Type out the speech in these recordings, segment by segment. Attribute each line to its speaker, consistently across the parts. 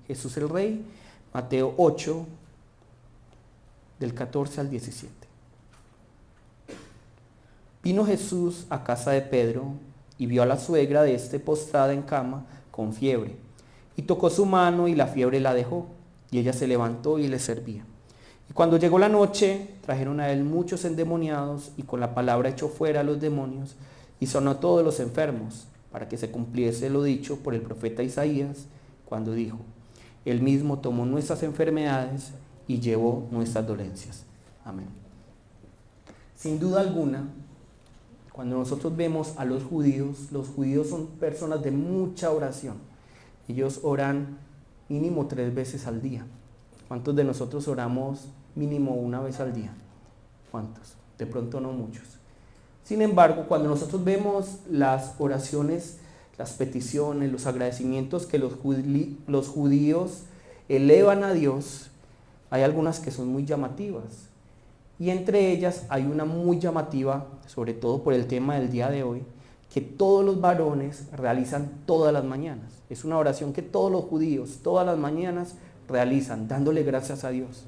Speaker 1: Jesús el Rey, Mateo 8, del 14 al 17. Vino Jesús a casa de Pedro y vio a la suegra de éste postrada en cama con fiebre, y tocó su mano y la fiebre la dejó, y ella se levantó y le servía. Y cuando llegó la noche, trajeron a él muchos endemoniados, y con la palabra echó fuera a los demonios, y sanó a todos los enfermos, para que se cumpliese lo dicho por el profeta Isaías, cuando dijo: Él mismo tomó nuestras enfermedades y llevó nuestras dolencias. Amén. Sin duda alguna, cuando nosotros vemos a los judíos son personas de mucha oración. Ellos oran mínimo 3 veces al día. ¿Cuántos de nosotros oramos mínimo una vez al día? ¿Cuántos? De pronto no muchos. Sin embargo, cuando nosotros vemos las oraciones, las peticiones, los agradecimientos que los judíos elevan a Dios, hay algunas que son muy llamativas. Y entre ellas hay una muy llamativa, sobre todo por el tema del día de hoy, que todos los varones realizan todas las mañanas. Es una oración que todos los judíos, todas las mañanas, realizan, dándole gracias a Dios.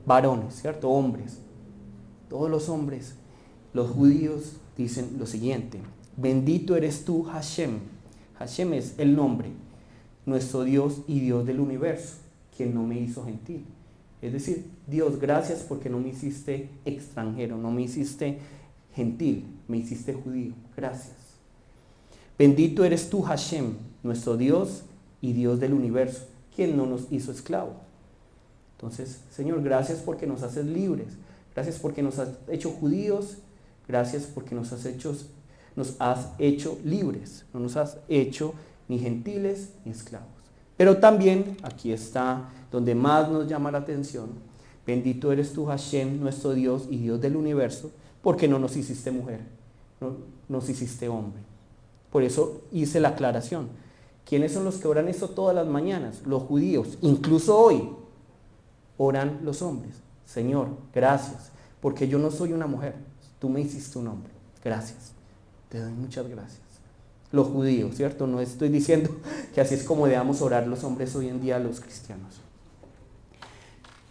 Speaker 1: Varones, ¿cierto? Hombres. Todos los hombres, los judíos dicen lo siguiente: bendito eres tú, Hashem. Hashem es el nombre, nuestro Dios y Dios del universo, quien no me hizo gentil. Es decir, Dios, gracias porque no me hiciste extranjero, no me hiciste gentil, me hiciste judío. Gracias. Bendito eres tú, Hashem, nuestro Dios y Dios del universo, quien no nos hizo esclavos. Entonces, Señor, gracias porque nos haces libres. Gracias porque nos has hecho judíos. Gracias porque nos has hecho libres. No nos has hecho ni gentiles ni esclavos. Pero también, aquí está donde más nos llama la atención: bendito eres tú, Hashem, nuestro Dios y Dios del universo, porque no nos hiciste mujer, no nos hiciste hombre. Por eso hice la aclaración. ¿Quiénes son los que oran esto todas las mañanas? Los judíos. Incluso hoy oran los hombres. Señor, gracias, porque yo no soy una mujer, tú me hiciste un hombre. Gracias, te doy muchas gracias. Los judíos, ¿cierto? No estoy diciendo que así es como debamos orar los hombres hoy en día, los cristianos.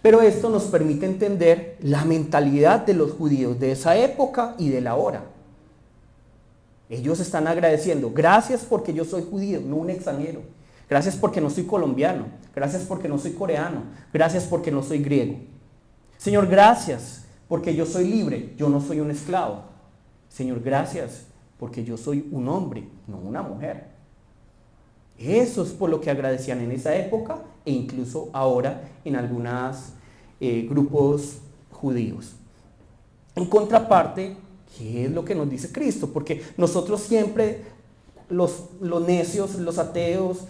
Speaker 1: Pero esto nos permite entender la mentalidad de los judíos de esa época y de la hora. Ellos están agradeciendo: gracias porque yo soy judío, no un extranjero. Gracias porque no soy colombiano. Gracias porque no soy coreano. Gracias porque no soy griego. Señor, gracias porque yo soy libre, yo no soy un esclavo. Señor, gracias porque yo soy un hombre, no una mujer. Eso es por lo que agradecían en esa época e incluso ahora en algunos grupos judíos. En contraparte, ¿qué es lo que nos dice Cristo? Porque nosotros siempre, los necios, los ateos,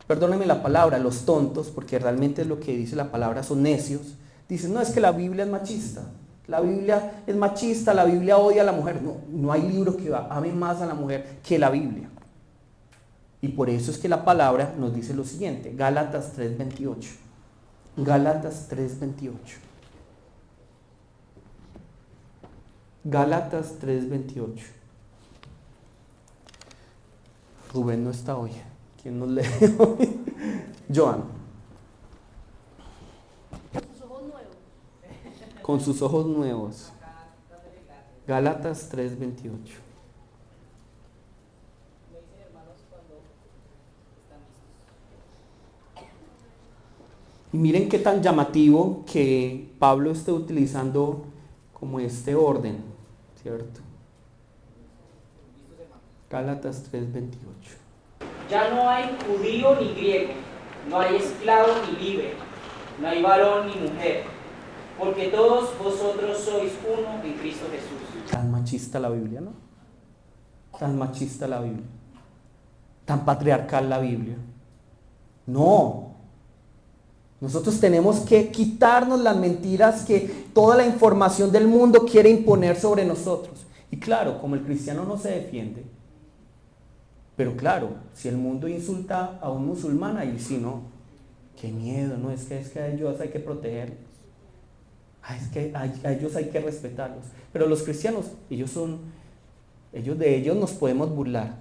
Speaker 1: perdónenme la palabra, los tontos, porque realmente es lo que dice la palabra, son necios, dicen: no, es que la Biblia es machista. La Biblia es machista, la Biblia odia a la mujer. No hay libro que ame más a la mujer que la Biblia. Y por eso es que la palabra nos dice lo siguiente, Gálatas 3:28. Gálatas 3:28. Gálatas 3:28. Rubén no está hoy. ¿Quién nos lee hoy? Joan. Con sus ojos nuevos. Gálatas 3:28. Y miren qué tan llamativo que Pablo esté utilizando como este orden, ¿cierto? Gálatas 3:28.
Speaker 2: Ya no hay judío ni griego, no hay esclavo ni libre, no hay varón ni mujer, porque todos vosotros sois uno en Cristo Jesús.
Speaker 1: Tan machista la Biblia, ¿no? Tan machista la Biblia. Tan patriarcal la Biblia. No. Nosotros tenemos que quitarnos las mentiras que toda la información del mundo quiere imponer sobre nosotros. Y claro, como el cristiano no se defiende, pero claro, si el mundo insulta a un musulmán, ahí sí no. Qué miedo, ¿no? Es que a ellos hay que protegerlos. Es que a ellos hay que respetarlos. Pero los cristianos, de ellos nos podemos burlar.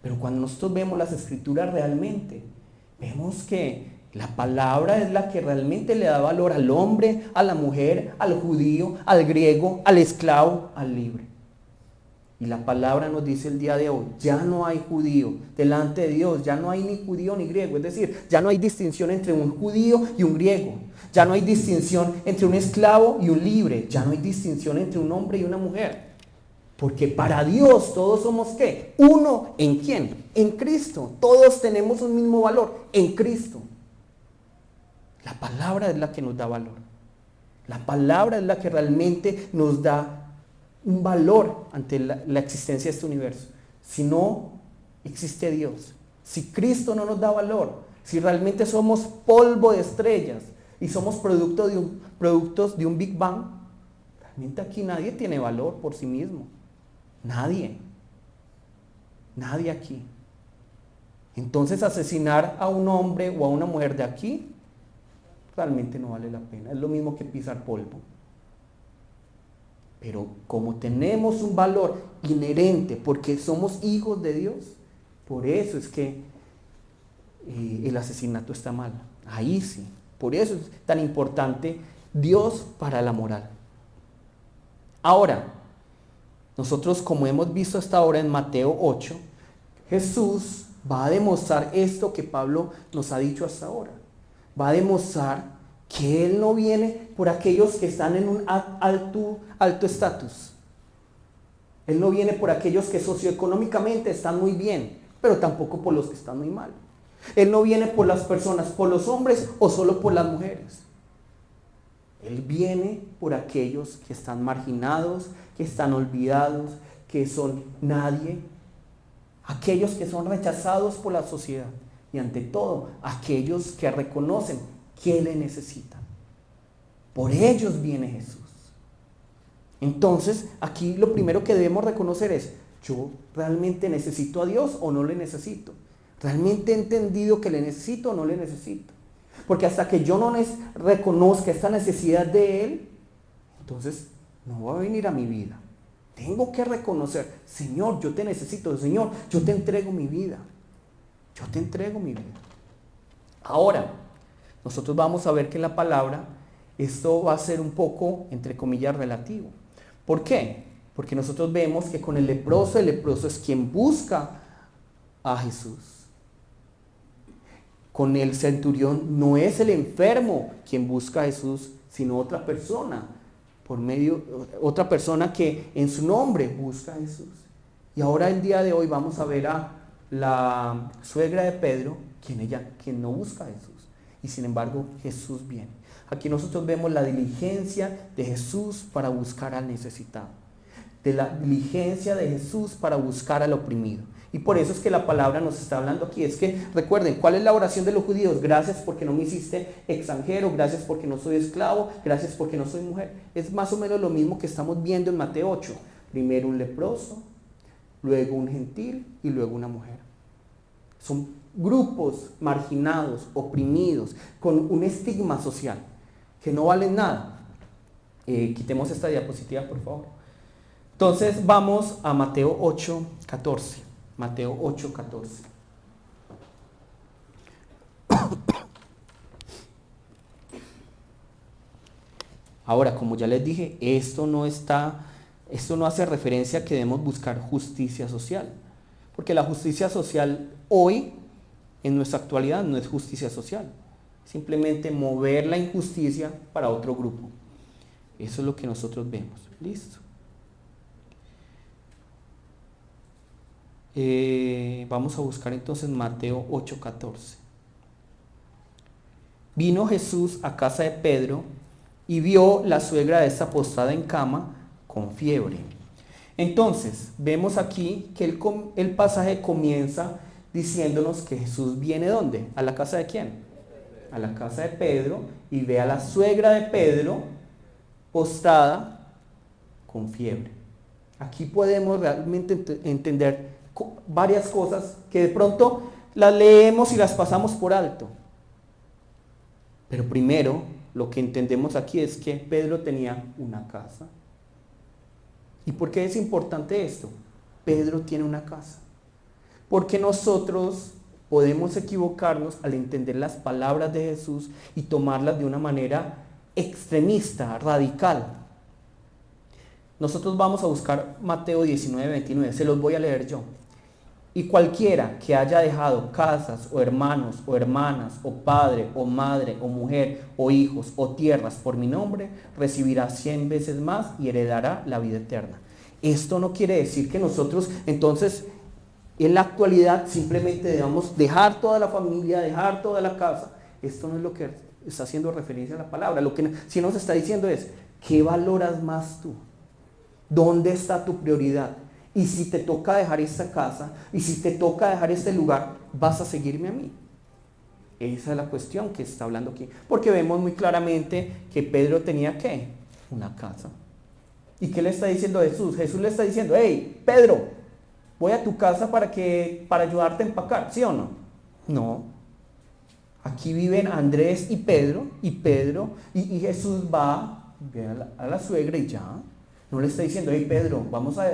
Speaker 1: Pero cuando nosotros vemos las escrituras realmente, Vemos que la palabra es la que realmente le da valor al hombre, a la mujer, al judío, al griego, al esclavo, al libre. Y la palabra nos dice el día de hoy, ya no hay judío delante de Dios, ya no hay ni judío ni griego, es decir, ya no hay distinción entre un judío y un griego, ya no hay distinción entre un esclavo y un libre, ya no hay distinción entre un hombre y una mujer. Porque para Dios todos somos ¿qué? Uno, ¿en quién? En Cristo. Todos tenemos un mismo valor, en Cristo. La palabra es la que nos da valor. La palabra es la que realmente nos da un valor ante la existencia de este universo. Si no existe Dios, si Cristo no nos da valor, si realmente somos polvo de estrellas y somos productos de un Big Bang, realmente aquí nadie tiene valor por sí mismo. Nadie. Nadie aquí. Entonces asesinar a un hombre o a una mujer de aquí realmente no vale la pena. Es lo mismo que pisar polvo. Pero como tenemos un valor inherente porque somos hijos de Dios, por eso es que el asesinato está mal. Ahí sí. Por eso es tan importante Dios para la moral. Ahora, nosotros, como hemos visto hasta ahora en Mateo 8, Jesús va a demostrar esto que Pablo nos ha dicho hasta ahora. Va a demostrar que Él no viene por aquellos que están en un alto estatus. Él no viene por aquellos que socioeconómicamente están muy bien, pero tampoco por los que están muy mal. Él no viene por las personas, por los hombres o solo por las mujeres. Él viene por aquellos que están marginados, que están olvidados, que son nadie, aquellos que son rechazados por la sociedad y ante todo aquellos que reconocen que le necesitan. Por ellos viene Jesús. Entonces, aquí lo primero que debemos reconocer es, ¿yo realmente necesito a Dios o no le necesito? ¿Realmente he entendido que le necesito o no le necesito? Porque hasta que yo no reconozca esta necesidad de Él, entonces no va a venir a mi vida. Tengo que reconocer, Señor, yo te necesito, Señor, yo te entrego mi vida. Yo te entrego mi vida. Ahora, nosotros vamos a ver que en la palabra esto va a ser un poco, entre comillas, relativo. ¿Por qué? Porque nosotros vemos que con el leproso es quien busca a Jesús. Con el centurión no es el enfermo quien busca a Jesús, sino otra persona, otra persona que en su nombre busca a Jesús. Y ahora el día de hoy vamos a ver a la suegra de Pedro, quien no busca a Jesús. Y sin embargo Jesús viene. Aquí nosotros vemos la diligencia de Jesús para buscar al necesitado. De la diligencia de Jesús para buscar al oprimido. Y por eso es que la palabra nos está hablando aquí. Es que recuerden, ¿cuál es la oración de los judíos? Gracias porque no me hiciste extranjero, gracias porque no soy esclavo, gracias porque no soy mujer. Es más o menos lo mismo que estamos viendo en Mateo 8. Primero un leproso, luego un gentil y luego una mujer. Son grupos marginados, oprimidos, con un estigma social, que no valen nada. Quitemos esta diapositiva, por favor. Entonces vamos a Mateo 8:14. Mateo 8:14. Ahora, como ya les dije, esto no hace referencia a que debemos buscar justicia social, porque la justicia social hoy, en nuestra actualidad, no es justicia social, simplemente mover la injusticia para otro grupo. Eso es lo que nosotros vemos. Listo. Vamos a buscar entonces Mateo 8:14. Vino Jesús a casa de Pedro y vio la suegra de esta postrada en cama con fiebre. Entonces, vemos aquí que el pasaje comienza diciéndonos que Jesús viene ¿dónde? ¿A la casa de quién? A la casa de Pedro y ve a la suegra de Pedro postrada con fiebre. Aquí podemos realmente entender varias cosas que de pronto las leemos y las pasamos por alto. Pero primero, lo que entendemos aquí es que Pedro tenía una casa. ¿Y por qué es importante esto? Pedro tiene una casa. Porque nosotros podemos equivocarnos al entender las palabras de Jesús y tomarlas de una manera extremista, radical. Nosotros vamos a buscar Mateo 19, 29, se los voy a leer yo. Y cualquiera que haya dejado casas o hermanos o hermanas o padre o madre o mujer o hijos o tierras por mi nombre, recibirá 100 veces más y heredará la vida eterna. Esto no quiere decir que nosotros entonces en la actualidad simplemente debamos dejar toda la familia, dejar toda la casa. Esto no es lo que está haciendo referencia a la palabra. Lo que sí nos está diciendo es, ¿qué valoras más tú? ¿Dónde está tu prioridad? Y si te toca dejar esta casa, y si te toca dejar este lugar, ¿vas a seguirme a mí? Esa es la cuestión que está hablando aquí. Porque vemos muy claramente que Pedro tenía, ¿qué? Una casa. ¿Y qué le está diciendo Jesús? Jesús le está diciendo, hey, Pedro, voy a tu casa para ayudarte a empacar, ¿sí o no? No. Aquí viven Andrés y Pedro, y Jesús va, ve a la suegra y ya. No le está diciendo, hey Pedro, vamos a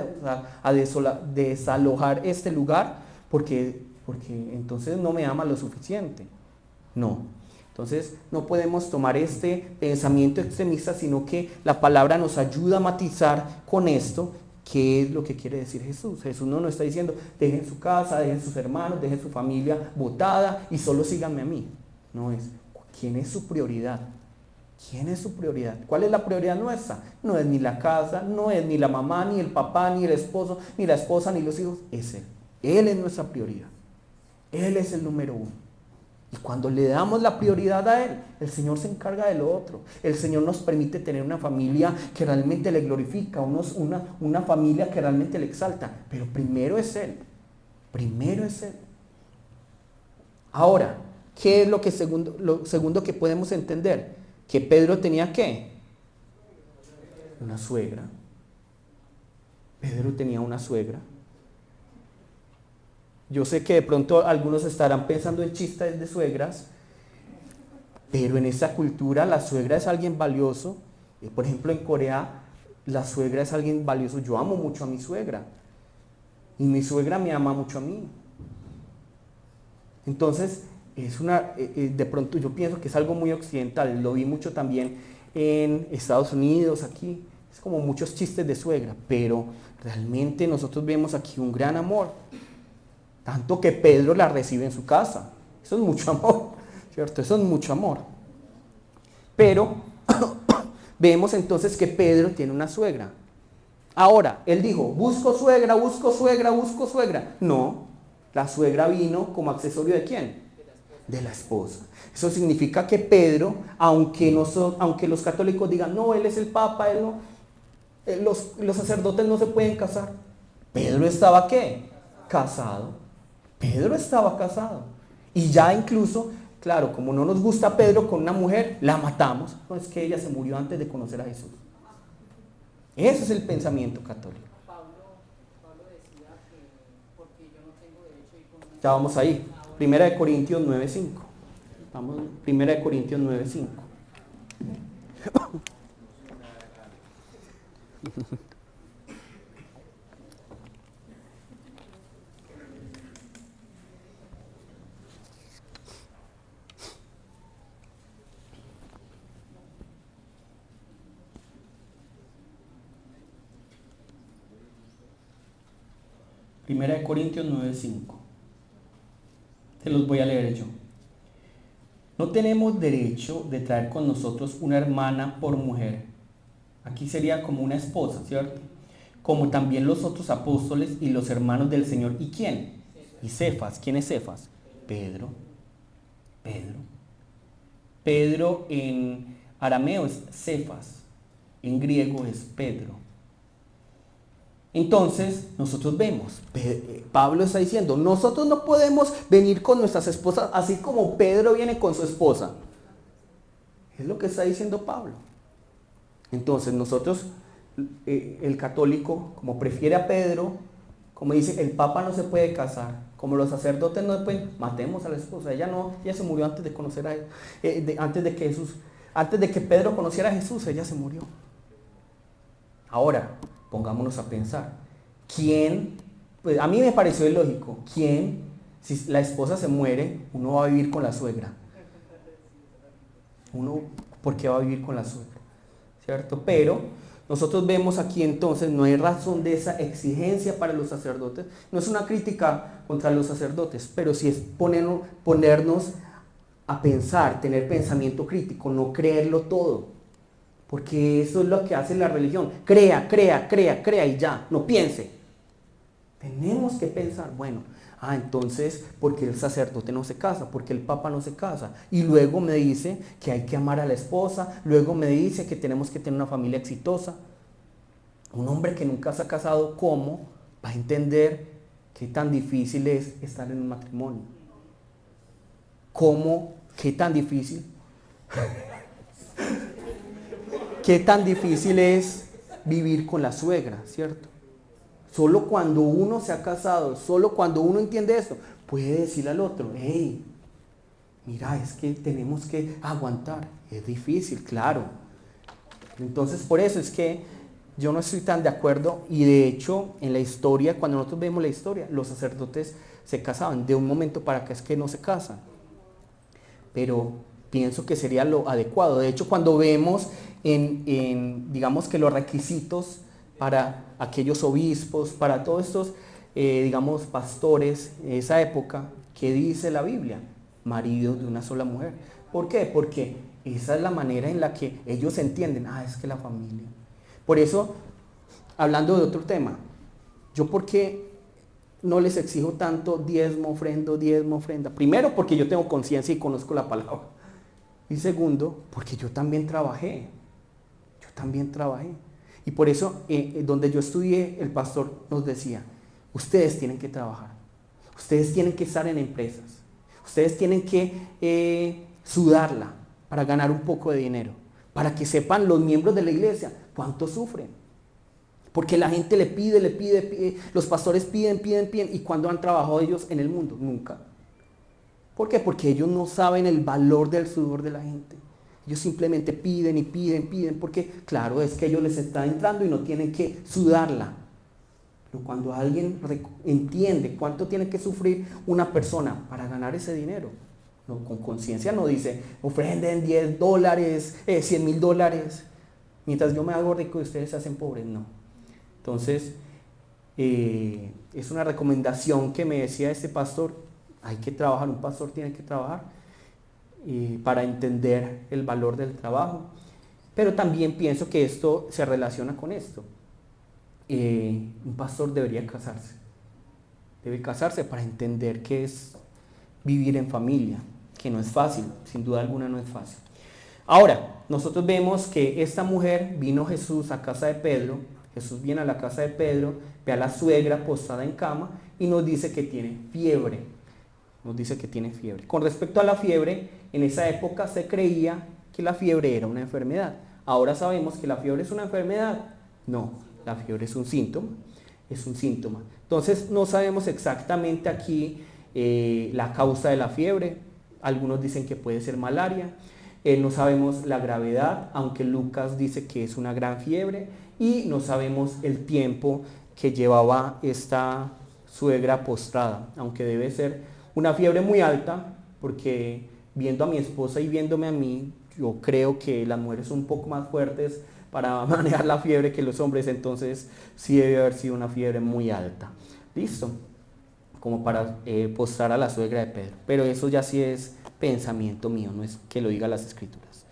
Speaker 1: desalojar este lugar porque entonces no me ama lo suficiente. No. Entonces no podemos tomar este pensamiento extremista, sino que la palabra nos ayuda a matizar con esto qué es lo que quiere decir Jesús. Jesús no nos está diciendo, dejen su casa, dejen sus hermanos, dejen su familia botada y solo síganme a mí. No es, ¿quién es su prioridad? ¿Quién es su prioridad? ¿Cuál es la prioridad nuestra? No es ni la casa, no es ni la mamá, ni el papá, ni el esposo, ni la esposa, ni los hijos. Es Él. Él es nuestra prioridad. Él es el número uno. Y cuando le damos la prioridad a Él, el Señor se encarga de lo otro. El Señor nos permite tener una familia que realmente le glorifica, una familia que realmente le exalta. Pero primero es Él. Primero es Él. Ahora, ¿qué es lo segundo que podemos entender? Que Pedro tenía ¿qué? Una suegra. Pedro tenía una suegra. Yo sé que de pronto algunos estarán pensando en chistes de suegras, pero en esa cultura la suegra es alguien valioso. Por ejemplo, en Corea la suegra es alguien valioso. Yo amo mucho a mi suegra y mi suegra me ama mucho a mí. Entonces, de pronto yo pienso que es algo muy occidental. Lo vi mucho también en Estados Unidos, aquí. Es como muchos chistes de suegra, pero realmente nosotros vemos aquí un gran amor. Tanto que Pedro la recibe en su casa. Eso es mucho amor, ¿cierto? Eso es mucho amor. Pero vemos entonces que Pedro tiene una suegra. Ahora, él dijo, busco suegra, busco suegra, busco suegra. No, la suegra vino como accesorio ¿de quién? De la esposa. Eso significa que Pedro, aunque los católicos digan, no, él es el papa, él no, los sacerdotes no se pueden casar. Pedro estaba ¿qué? Casado. Pedro estaba casado. Y ya incluso, claro, como no nos gusta Pedro con una mujer, la matamos. No, es que ella se murió antes de conocer a Jesús. Ese es el pensamiento católico.
Speaker 2: Pablo decía que porque yo no tengo derecho a ir con una...
Speaker 1: Ya vamos ahí. 1 Corintios 9:5. Vamos, 1 Corintios 9:5. Primera de Corintios 9:5. Se los voy a leer yo. No tenemos derecho de traer con nosotros una hermana por mujer. Aquí sería como una esposa, ¿cierto? Como también los otros apóstoles y los hermanos del Señor. ¿Y quién? Y Cefas. ¿Quién es Cefas? Pedro. Pedro en arameo es Cefas. En griego es Pedro. Entonces, nosotros vemos, Pablo está diciendo, nosotros no podemos venir con nuestras esposas así como Pedro viene con su esposa. Es lo que está diciendo Pablo. Entonces, nosotros, el católico, como prefiere a Pedro, como dice, el papa no se puede casar, como los sacerdotes no se pueden, matemos a la esposa. Ella se murió antes de conocer a él, antes de que Pedro conociera a Jesús, ella se murió. Ahora, pongámonos a pensar, ¿quién? Pues a mí me pareció ilógico, ¿quién Si la esposa se muere, uno va a vivir con la suegra. Uno, ¿por qué va a vivir con la suegra? ¿Cierto? Pero nosotros vemos aquí entonces, no hay razón de esa exigencia para los sacerdotes. No es una crítica contra los sacerdotes, pero sí es ponernos a pensar, tener pensamiento crítico, no creerlo todo. Porque eso es lo que hace la religión. Crea y ya, no piense. Tenemos que pensar, bueno, entonces, ¿por qué el sacerdote no se casa? ¿Por qué el papa no se casa? Y luego me dice que hay que amar a la esposa, luego me dice que tenemos que tener una familia exitosa. Un hombre que nunca se ha casado, ¿cómo va a entender qué tan difícil es estar en un matrimonio? ¿Cómo? ¿Qué tan difícil? ¿Qué tan difícil es vivir con la suegra, cierto? Solo cuando uno se ha casado, solo cuando uno entiende esto, puede decirle al otro, hey, mira, es que tenemos que aguantar. Es difícil, claro. Entonces, por eso es que yo no estoy tan de acuerdo, y de hecho, en la historia, cuando nosotros vemos la historia, los sacerdotes se casaban. De un momento para acá es que no se casan. Pero pienso que sería lo adecuado. De hecho, cuando vemos digamos que los requisitos para aquellos obispos, para todos estos, digamos, pastores en esa época, ¿qué dice la Biblia? Maridos de una sola mujer. ¿Por qué? Porque esa es la manera en la que ellos entienden, es que la familia. Por eso, hablando de otro tema, ¿yo por qué no les exijo tanto diezmo, ofrenda? Primero, porque yo tengo conciencia y conozco la palabra. Y segundo, porque yo también trabajé. Y por eso, donde yo estudié, el pastor nos decía, ustedes tienen que trabajar, ustedes tienen que estar en empresas, ustedes tienen que sudarla para ganar un poco de dinero, para que sepan los miembros de la iglesia cuánto sufren. Porque la gente le pide, los pastores piden, y ¿cuándo han trabajado ellos en el mundo? Nunca. ¿Por qué? Porque ellos no saben el valor del sudor de la gente. Ellos simplemente piden, porque claro, es que ellos les está entrando y no tienen que sudarla. Pero cuando alguien entiende cuánto tiene que sufrir una persona para ganar ese dinero, con conciencia no dice, ofrenden $10, $100,000, mientras yo me hago rico y ustedes se hacen pobres, no. Entonces, es una recomendación que me decía este pastor, hay que trabajar, un pastor tiene que trabajar para entender el valor del trabajo. Pero también pienso que esto se relaciona con esto. Un pastor debería casarse. Debe casarse para entender qué es vivir en familia, que no es fácil, sin duda alguna no es fácil. Ahora, nosotros vemos que esta mujer, vino Jesús a casa de Pedro, Jesús viene a la casa de Pedro, ve a la suegra postada en cama y nos dice que tiene fiebre. Con respecto a la fiebre, en esa época se creía que la fiebre era una enfermedad. Ahora sabemos que la fiebre es una enfermedad. No, la fiebre es un síntoma. Entonces no sabemos exactamente aquí la causa de la fiebre. Algunos dicen que puede ser malaria. No sabemos la gravedad, aunque Lucas dice que es una gran fiebre. Y no sabemos el tiempo que llevaba esta suegra postrada, aunque debe ser una fiebre muy alta, porque viendo a mi esposa y viéndome a mí, yo creo que las mujeres son un poco más fuertes para manejar la fiebre que los hombres, entonces sí debe haber sido una fiebre muy alta. ¿Listo? Como para postrar a la suegra de Pedro. Pero eso ya sí es pensamiento mío, no es que lo diga las escrituras.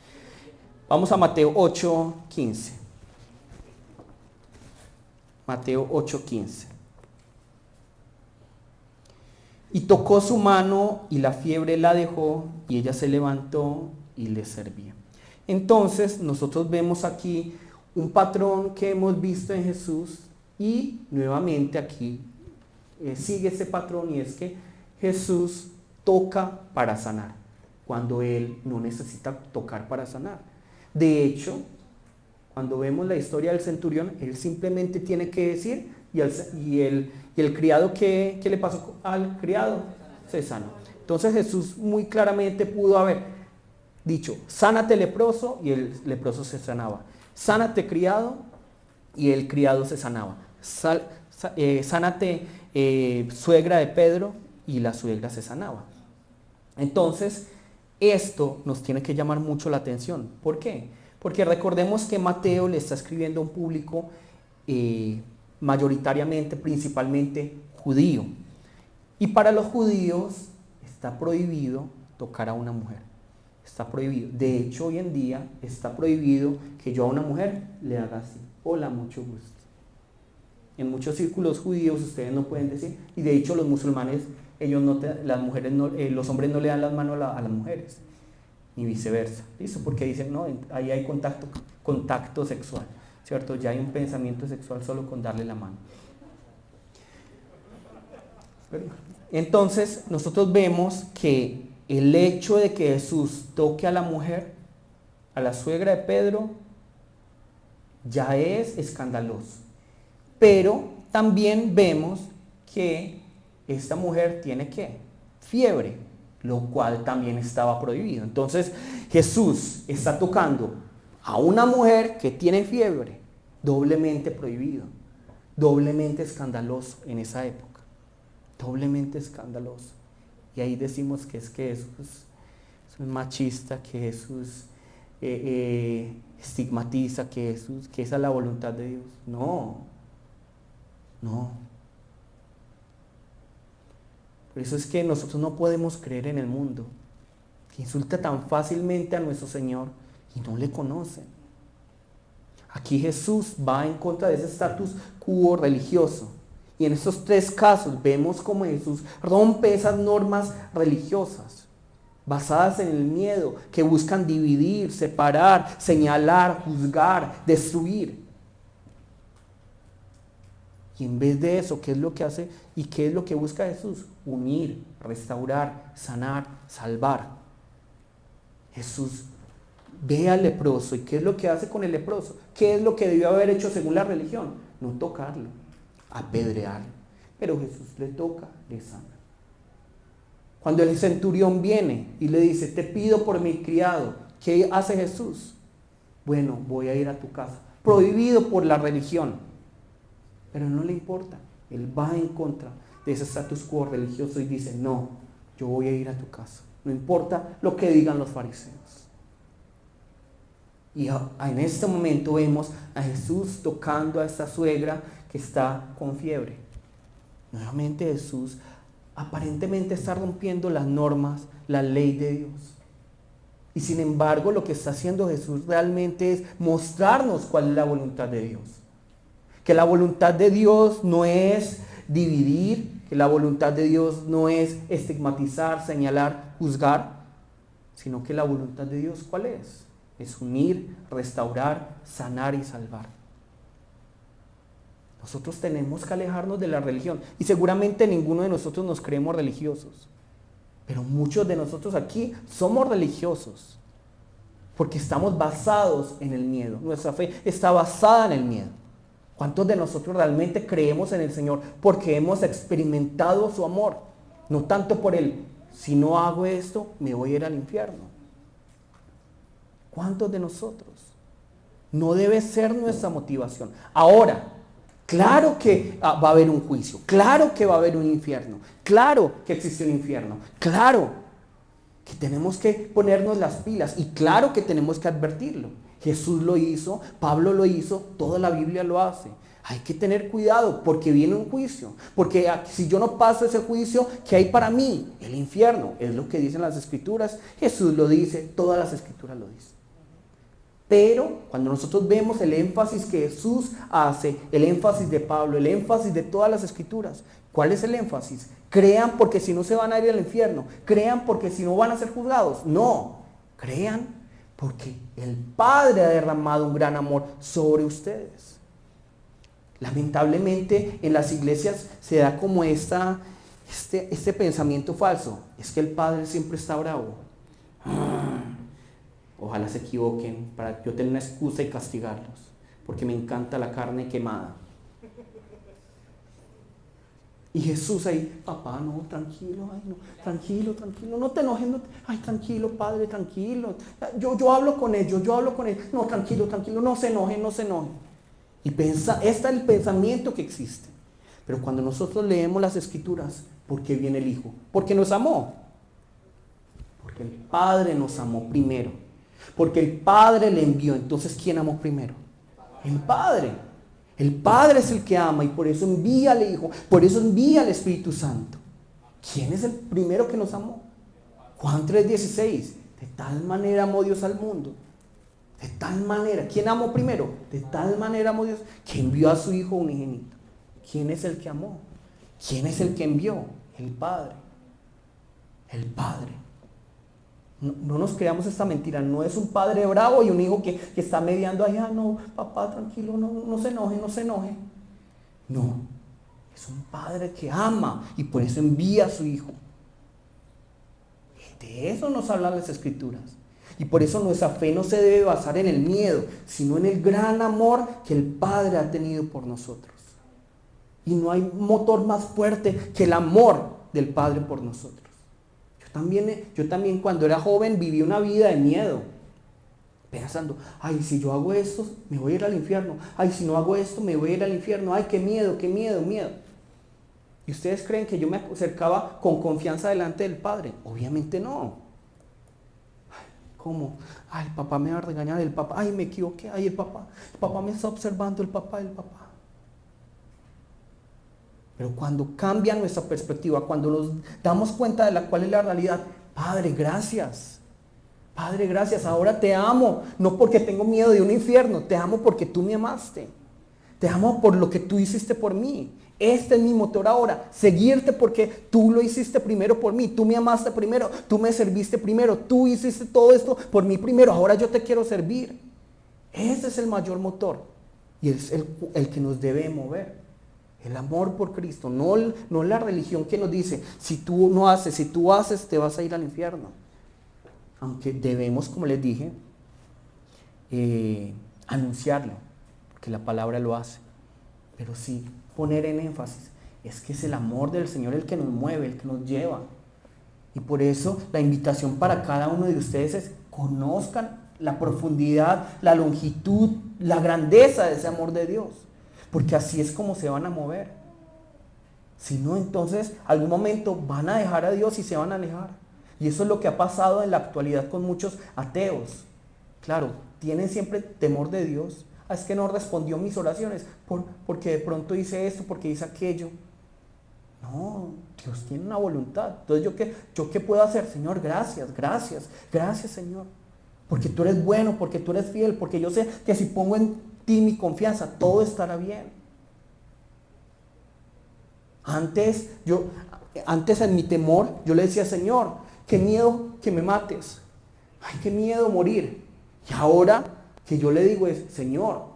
Speaker 1: Vamos a Mateo 8:15. Mateo 8:15. Y tocó su mano y la fiebre la dejó y ella se levantó y le servía. Entonces nosotros vemos aquí un patrón que hemos visto en Jesús y nuevamente aquí sigue ese patrón, y es que Jesús toca para sanar cuando Él no necesita tocar para sanar. De hecho, cuando vemos la historia del centurión, Él simplemente tiene que decir y el criado, ¿qué le pasó al criado? Se sanó. Entonces Jesús muy claramente pudo haber dicho, sánate leproso, y el leproso se sanaba. Sánate criado, y el criado se sanaba. Sánate suegra de Pedro, y la suegra se sanaba. Entonces, esto nos tiene que llamar mucho la atención. ¿Por qué? Porque recordemos que Mateo le está escribiendo a un público mayoritariamente, principalmente judío. Y para los judíos está prohibido tocar a una mujer. Está prohibido. De hecho, hoy en día está prohibido que yo a una mujer le haga así. Hola, mucho gusto. En muchos círculos judíos ustedes no pueden decir, y de hecho los musulmanes, los hombres no le dan las manos a las mujeres, ni viceversa. ¿Listo? Porque dicen, no, ahí hay contacto sexual, ¿cierto? Ya hay un pensamiento sexual solo con darle la mano. Entonces, nosotros vemos que el hecho de que Jesús toque a la mujer, a la suegra de Pedro, ya es escandaloso. Pero también vemos que esta mujer tiene ¿qué? Fiebre, lo cual también estaba prohibido. Entonces, Jesús está tocando a una mujer que tiene fiebre, doblemente prohibido, doblemente escandaloso en esa época. Doblemente escandaloso. Y ahí decimos que Jesús es un machista, que Jesús estigmatiza, que esa es la voluntad de Dios. No. Por eso es que nosotros no podemos creer en el mundo, que insulta tan fácilmente a nuestro Señor y no le conocen. Aquí Jesús va en contra de ese status quo religioso. Y en estos tres casos vemos cómo Jesús rompe esas normas religiosas basadas en el miedo, que buscan dividir, separar, señalar, juzgar, destruir. Y en vez de eso, ¿qué es lo que hace y qué es lo que busca Jesús? Unir, restaurar, sanar, salvar. Jesús ve al leproso, ¿y qué es lo que hace con el leproso? ¿Qué es lo que debió haber hecho según la religión? No tocarlo, apedrearlo. Pero Jesús le toca, le sana. Cuando el centurión viene y le dice, te pido por mi criado, ¿qué hace Jesús? Bueno, voy a ir a tu casa. Prohibido por la religión. Pero no le importa. Él va en contra de ese status quo religioso y dice, no, yo voy a ir a tu casa. No importa lo que digan los fariseos. Y en este momento vemos a Jesús tocando a esta suegra que está con fiebre. Nuevamente Jesús aparentemente está rompiendo las normas, la ley de Dios. Y sin embargo, lo que está haciendo Jesús realmente es mostrarnos cuál es la voluntad de Dios. Que la voluntad de Dios no es dividir, que la voluntad de Dios no es estigmatizar, señalar, juzgar, sino que la voluntad de Dios, ¿cuál es? Es unir, restaurar, sanar y salvar. Nosotros tenemos que alejarnos de la religión y seguramente ninguno de nosotros nos creemos religiosos, pero muchos de nosotros aquí somos religiosos porque estamos basados en el miedo. Nuestra fe está basada en el miedo. ¿Cuántos de nosotros realmente creemos en el Señor porque hemos experimentado su amor? No tanto por el, si no hago esto, me voy a ir al infierno. ¿Cuántos de nosotros? No debe ser nuestra motivación. Ahora, claro que va a haber un juicio, claro que va a haber un infierno, claro que existe un infierno, claro que tenemos que ponernos las pilas y claro que tenemos que advertirlo. Jesús lo hizo, Pablo lo hizo, toda la Biblia lo hace. Hay que tener cuidado porque viene un juicio, porque si yo no paso ese juicio, ¿qué hay para mí? El infierno, es lo que dicen las Escrituras. Jesús lo dice, todas las Escrituras lo dicen. Pero cuando nosotros vemos el énfasis que Jesús hace, el énfasis de Pablo, el énfasis de todas las Escrituras, ¿cuál es el énfasis? Crean porque si no se van a ir al infierno, crean porque si no van a ser juzgados. No, crean porque el Padre ha derramado un gran amor sobre ustedes. Lamentablemente en las iglesias se da como este pensamiento falso. Es que el Padre siempre está bravo. Ojalá se equivoquen para yo tener una excusa y castigarlos, porque me encanta la carne quemada. Y Jesús ahí, papá, no, tranquilo, ay, no, tranquilo, no te enojes, ay, tranquilo, Padre, tranquilo. Yo hablo con ellos, no, tranquilo, no se enojen. Y este es el pensamiento que existe. Pero cuando nosotros leemos las Escrituras, ¿Por qué viene el Hijo? Porque nos amó. Porque el Padre nos amó primero. Porque el Padre le envió. Entonces, ¿quién amó primero? El Padre. El Padre es el que ama y por eso envía al Hijo. Por eso envía al Espíritu Santo. ¿Quién es el primero que nos amó? Juan 3:16. De tal manera amó Dios al mundo. De tal manera. ¿Quién amó primero? De tal manera amó Dios que envió a su Hijo unigénito. ¿Quién es el que amó? ¿Quién es el que envió? El Padre. El Padre. No nos creamos esta mentira. No es un padre bravo y un hijo que está mediando allá. No, papá, tranquilo, no se enoje, no se enoje. No. Es un padre que ama y por eso envía a su Hijo. De eso nos hablan las Escrituras. Y por eso nuestra fe no se debe basar en el miedo, sino en el gran amor que el Padre ha tenido por nosotros. Y no hay motor más fuerte que el amor del Padre por nosotros. Yo también cuando era joven viví una vida de miedo. Pensando, ay, si yo hago esto, me voy a ir al infierno. Ay, si no hago esto, me voy a ir al infierno. Ay, qué miedo, miedo. ¿Y ustedes creen que yo me acercaba con confianza delante del Padre? Obviamente no. ¿Cómo? Ay, el papá me va a regañar, el papá, ay, me equivoqué, ay, el papá me está observando, el papá. Pero cuando cambia nuestra perspectiva, cuando nos damos cuenta de cuál es la realidad, Padre, gracias. Padre, gracias, ahora te amo, no porque tengo miedo de un infierno, te amo porque tú me amaste. Te amo por lo que tú hiciste por mí. Este es mi motor ahora, seguirte porque tú lo hiciste primero por mí, tú me amaste primero, tú me serviste primero, tú hiciste todo esto por mí primero, ahora yo te quiero servir. Ese es el mayor motor y es el que nos debe mover. El amor por Cristo, no la religión que nos dice, si tú no haces, si tú haces, te vas a ir al infierno. Aunque debemos, como les dije, anunciarlo, porque la palabra lo hace. Pero sí, poner en énfasis, es que es el amor del Señor el que nos mueve, el que nos lleva. Y por eso la invitación para cada uno de ustedes es, conozcan la profundidad, la longitud, la grandeza de ese amor de Dios. Porque así es como se van a mover. Si no, entonces, algún momento van a dejar a Dios y se van a alejar. Y eso es lo que ha pasado en la actualidad con muchos ateos. Claro, tienen siempre temor de Dios. Es que no respondió mis oraciones porque de pronto hice esto, porque hice aquello. No, Dios tiene una voluntad. Entonces, ¿yo qué puedo hacer? Señor, gracias, Señor. Porque tú eres bueno, porque tú eres fiel, porque yo sé que si pongo en ti mi confianza, todo estará bien. Antes en mi temor, yo le decía, Señor, qué miedo que me mates. Ay, qué miedo morir. Y ahora que yo le digo es, Señor,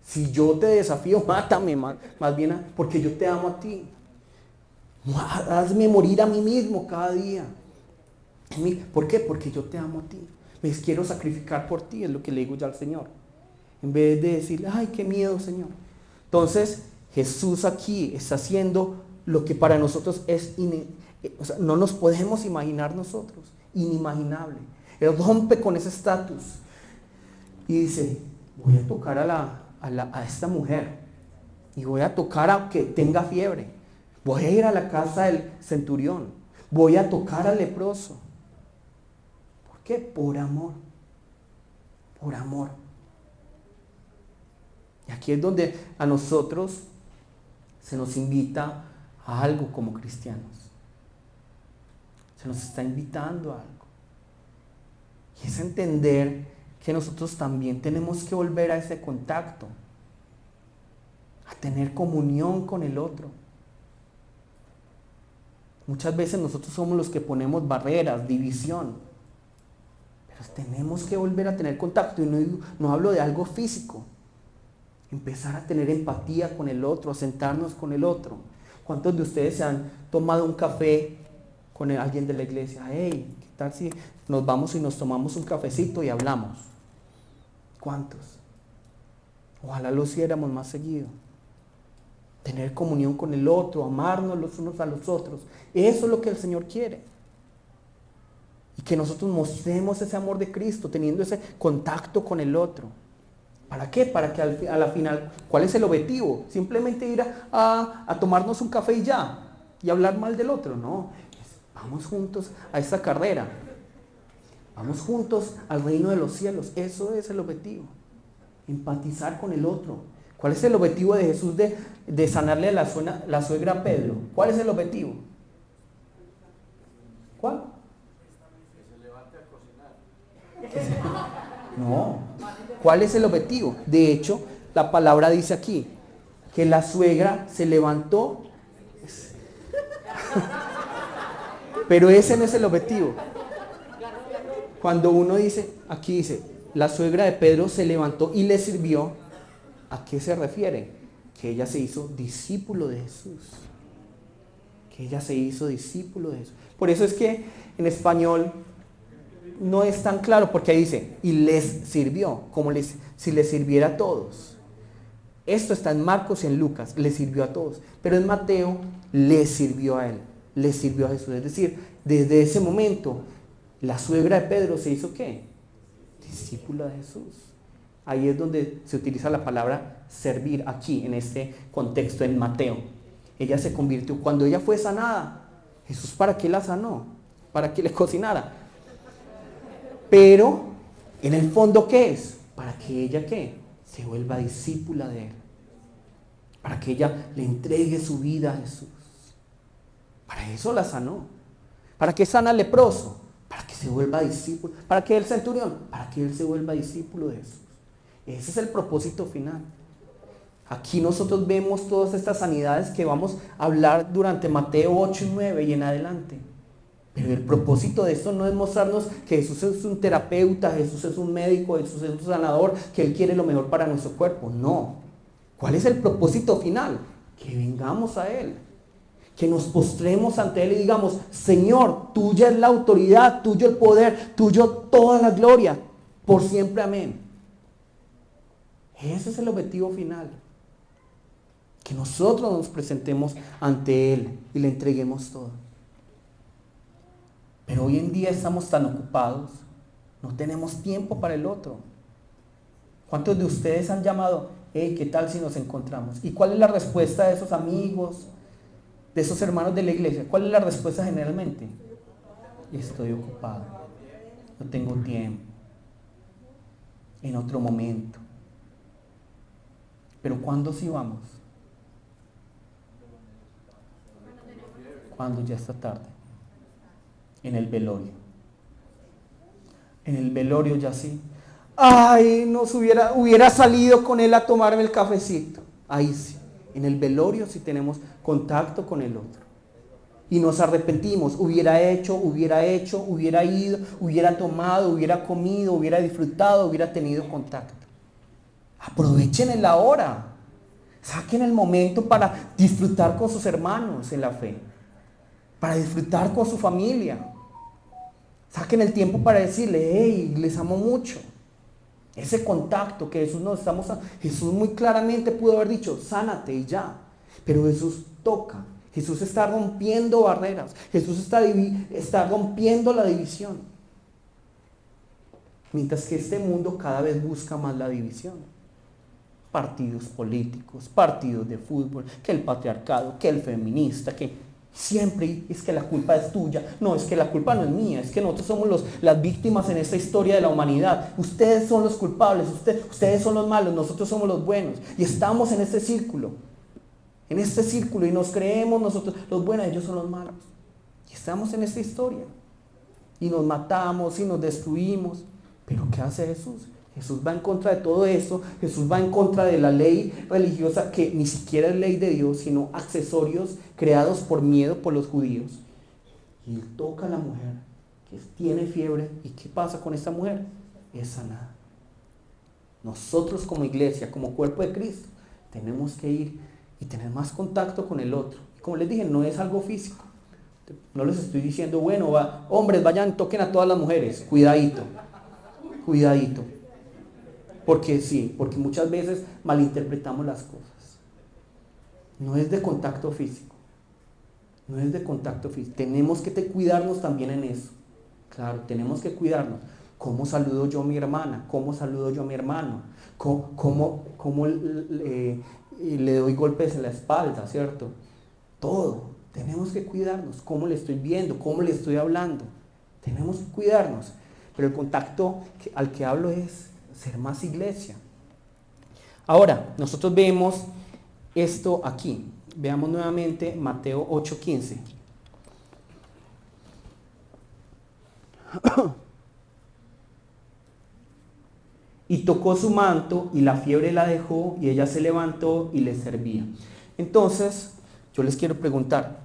Speaker 1: si yo te desafío, mátame, más bien, porque yo te amo a ti. Hazme morir a mí mismo cada día. ¿Por qué? Porque yo te amo a ti. Me quiero sacrificar por ti, es lo que le digo ya al Señor. En vez de decirle, ay, qué miedo, Señor. Entonces, Jesús aquí está haciendo lo que para nosotros es, no nos podemos imaginar nosotros, inimaginable. Él rompe con ese estatus y dice, voy a tocar a esta mujer y voy a tocar a que tenga fiebre. Voy a ir a la casa del centurión. Voy a tocar al leproso. ¿Por qué? Por amor. Por amor. Y aquí es donde a nosotros se nos invita a algo como cristianos. Se nos está invitando a algo. Y es entender que nosotros también tenemos que volver a ese contacto, a tener comunión con el otro. Muchas veces nosotros somos los que ponemos barreras, división. Pero tenemos que volver a tener contacto. Y no hablo de algo físico. Empezar a tener empatía con el otro, a sentarnos con el otro. ¿Cuántos de ustedes se han tomado un café con alguien de la iglesia? Hey, ¿qué tal si nos vamos y nos tomamos un cafecito y hablamos? ¿Cuántos? Ojalá lo hiciéramos más seguido. Tener comunión con el otro, amarnos los unos a los otros. Eso es lo que el Señor quiere. Y que nosotros mostremos ese amor de Cristo, teniendo ese contacto con el otro. ¿Para qué? Para que a la final, ¿cuál es el objetivo? Simplemente ir a tomarnos un café y ya. y hablar mal del otro, no. Vamos juntos a esta carrera. Vamos juntos al reino de los cielos. Eso es el objetivo. Empatizar con el otro. ¿Cuál es el objetivo de Jesús de sanarle a la suegra a Pedro? ¿Cuál es el objetivo? ¿Cuál? Que se levante a cocinar. No. ¿Cuál es el objetivo? De hecho, la palabra dice aquí que la suegra se levantó. Pero ese no es el objetivo. Cuando uno dice, aquí dice, la suegra de Pedro se levantó y le sirvió, ¿a qué se refiere? Que ella se hizo discípulo de Jesús. Que ella se hizo discípulo de Jesús. Por eso es que en español no es tan claro, porque ahí dice, y les sirvió, como si les sirviera a todos. Esto está en Marcos y en Lucas, les sirvió a todos. Pero en Mateo, les sirvió a él, les sirvió a Jesús. Es decir, desde ese momento, la suegra de Pedro se hizo ¿qué? Discípula de Jesús. Ahí es donde se utiliza la palabra servir, aquí, en este contexto, en Mateo. Ella se convirtió, cuando ella fue sanada, Jesús, ¿para qué la sanó? ¿Para que le cocinara? Pero, en el fondo, ¿qué es? Para que ella, ¿qué? Se vuelva discípula de él. Para que ella le entregue su vida a Jesús. Para eso la sanó. ¿Para qué sana al leproso? Para que se vuelva discípulo. ¿Para qué el centurión? Para que él se vuelva discípulo de Jesús. Ese es el propósito final. Aquí nosotros vemos todas estas sanidades que vamos a hablar durante Mateo 8 y 9 y en adelante. Pero el propósito de esto no es mostrarnos que Jesús es un terapeuta, Jesús es un médico, Jesús es un sanador, que Él quiere lo mejor para nuestro cuerpo. No. ¿Cuál es el propósito final? Que vengamos a Él. Que nos postremos ante Él y digamos, Señor, tuya es la autoridad, tuyo el poder, tuyo toda la gloria, por siempre amén. Ese es el objetivo final. Que nosotros nos presentemos ante Él y le entreguemos todo. Pero hoy en día estamos tan ocupados, no tenemos tiempo para el otro. ¿Cuántos de ustedes han llamado, hey, qué tal si nos encontramos? ¿Y cuál es la respuesta de esos amigos, de esos hermanos de la iglesia? ¿Cuál es la respuesta generalmente? Estoy ocupado, no tengo tiempo, en otro momento. Pero ¿cuándo sí vamos? Cuando ya está tarde. En el velorio. En el velorio ya sí. Ay, hubiera salido con él a tomarme el cafecito. Ahí sí. En el velorio sí tenemos contacto con el otro. Y nos arrepentimos. Hubiera hecho, hubiera ido, hubiera tomado, hubiera comido, hubiera disfrutado, hubiera tenido contacto. Aprovechen en la hora. Saquen el momento para disfrutar con sus hermanos en la fe. Para disfrutar con su familia. Saquen el tiempo para decirle, hey, les amo mucho. Ese contacto que Jesús nos estamos... Jesús muy claramente pudo haber dicho, sánate y ya. Pero Jesús toca. Jesús está rompiendo barreras. Jesús está rompiendo la división. Mientras que este mundo cada vez busca más la división. Partidos políticos, partidos de fútbol, que el patriarcado, que el feminista, que... Siempre es que la culpa es tuya. No, es que la culpa no es mía. Es que nosotros somos las víctimas en esta historia de la humanidad. Ustedes son los culpables, ustedes son los malos, nosotros somos los buenos. Y estamos en este círculo. En este círculo y nos creemos nosotros los buenos, ellos son los malos. Y estamos en esta historia. Y nos matamos y nos destruimos. Pero ¿qué hace Jesús? Jesús va en contra de todo eso. Jesús va en contra de la ley religiosa que ni siquiera es ley de Dios, sino accesorios creados por miedo por los judíos. Y él toca a la mujer que tiene fiebre. ¿Y qué pasa con esta mujer? Es sanada. Nosotros como iglesia, como cuerpo de Cristo, tenemos que ir y tener más contacto con el otro. Y como les dije, no es algo físico. No les estoy diciendo, bueno, hombres, vayan, toquen a todas las mujeres. Cuidadito. Cuidadito. Porque sí, porque muchas veces malinterpretamos las cosas. No es de contacto físico. No es de contacto físico. Tenemos que cuidarnos también en eso. Claro, tenemos que cuidarnos. ¿Cómo saludo yo a mi hermana? ¿Cómo saludo yo a mi hermano? ¿Cómo le doy golpes en la espalda, cierto? Todo. Tenemos que cuidarnos. ¿Cómo le estoy viendo? ¿Cómo le estoy hablando? Tenemos que cuidarnos. Pero el contacto al que hablo es ser más iglesia. Ahora, nosotros vemos esto aquí. Veamos nuevamente Mateo 8:15. Y tocó su manto y la fiebre la dejó y ella se levantó y le servía. Entonces, yo les quiero preguntar,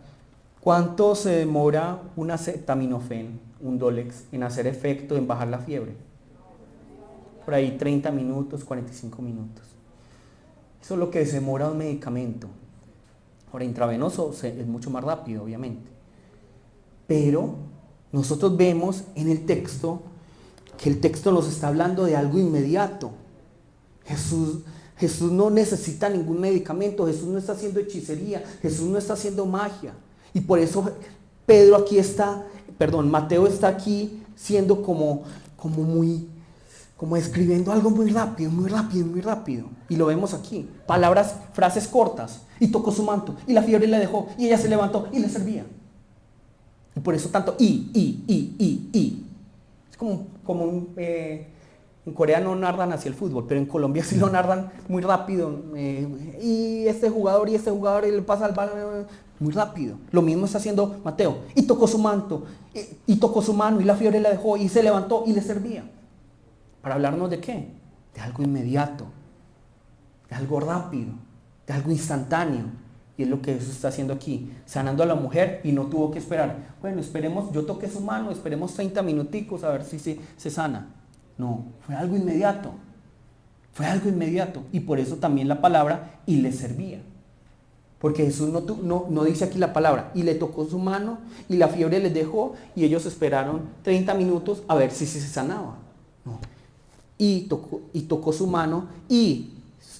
Speaker 1: ¿cuánto se demora un acetaminofén, un Dolex, en hacer efecto, en bajar la fiebre? Por ahí 30 minutos, 45 minutos. Eso es lo que se demora un medicamento. Ahora, intravenoso es mucho más rápido, obviamente. Pero nosotros vemos en el texto que el texto nos está hablando de algo inmediato. Jesús no necesita ningún medicamento, Jesús no está haciendo hechicería, Jesús no está haciendo magia. Y por eso Mateo está aquí siendo como escribiendo algo muy rápido, muy rápido, muy rápido. Y lo vemos aquí. Frases cortas. Y tocó su manto, y la fiebre le dejó, y ella se levantó y le servía. Y por eso tanto y. Es como en Corea no narran hacia el fútbol, pero en Colombia sí lo narran muy rápido. Y este jugador y le pasa el balón muy rápido. Lo mismo está haciendo Mateo. Y tocó su manto, y tocó su mano, y la fiebre la dejó, y se levantó y le servía. ¿Para hablarnos de qué? De algo inmediato, de algo rápido, de algo instantáneo. Y es lo que Jesús está haciendo aquí, sanando a la mujer y no tuvo que esperar. Bueno, esperemos, yo toqué su mano, esperemos 30 minuticos a ver si se sana. No, fue algo inmediato. Fue algo inmediato. Y por eso también la palabra y le servía. Porque Jesús no dice aquí la palabra, y le tocó su mano y la fiebre les dejó y ellos esperaron 30 minutos a ver si se sanaba. No. Y tocó su mano y